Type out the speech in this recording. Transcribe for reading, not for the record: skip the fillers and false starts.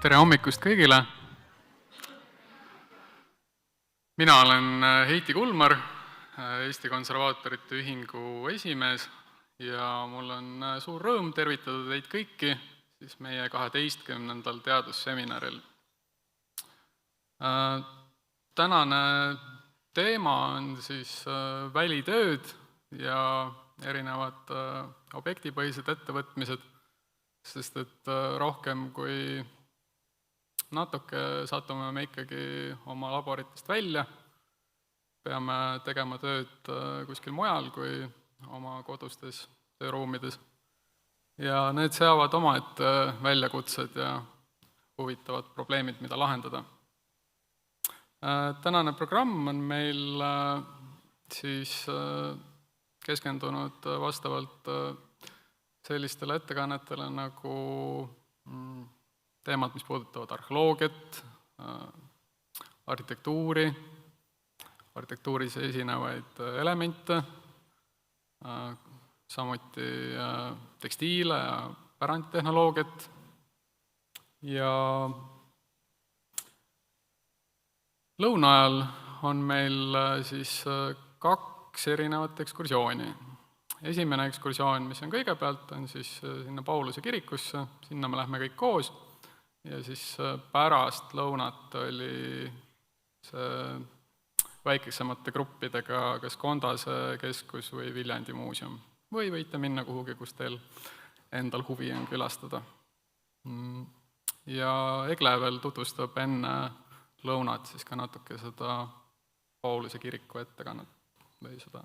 Tere hommikust kõigile! Mina olen Heiti Kulmar, Eesti Konservaatorite Ühingu esimees ja mul on suur rõõm tervitada teid kõiki siis meie 12. teadusseminaril. Tänane teema on siis välitööd ja erinevad objektipõhised ettevõtmised, sest et rohkem kui natuke satume me ikkagi oma laboritest välja, peame tegema tööd kuskil mujal kui oma kodustes tööruumides. Ja need seavad omaette väljakutsed ja huvitavad probleemid, mida lahendada. Tänane programm on meil siis keskendunud vastavalt sellistele ettekannetele nagu teemad, mis puudutavad arheoloogiat, arhitektuuri, arhitektuuris esinevaid elemente, samuti tekstiile ja päranditehnoloogiat ja lõuna ajal on meil siis 2 erinevat ekskursiooni. Esimene ekskursioon, mis on kõigepealt, on siis sinna Pauluse kirikusse, sinna me lähme kõik koos ja siis pärast lõunat oli see väikesemate gruppidega kas Kondase keskus või Viljandi muuseum. Või võite minna kuhugi, kus teil endal huvi on külastada. Ja Egle veel tutvustab enne lõunat siis ka natuke seda Pauluse kiriku ettekannet või seda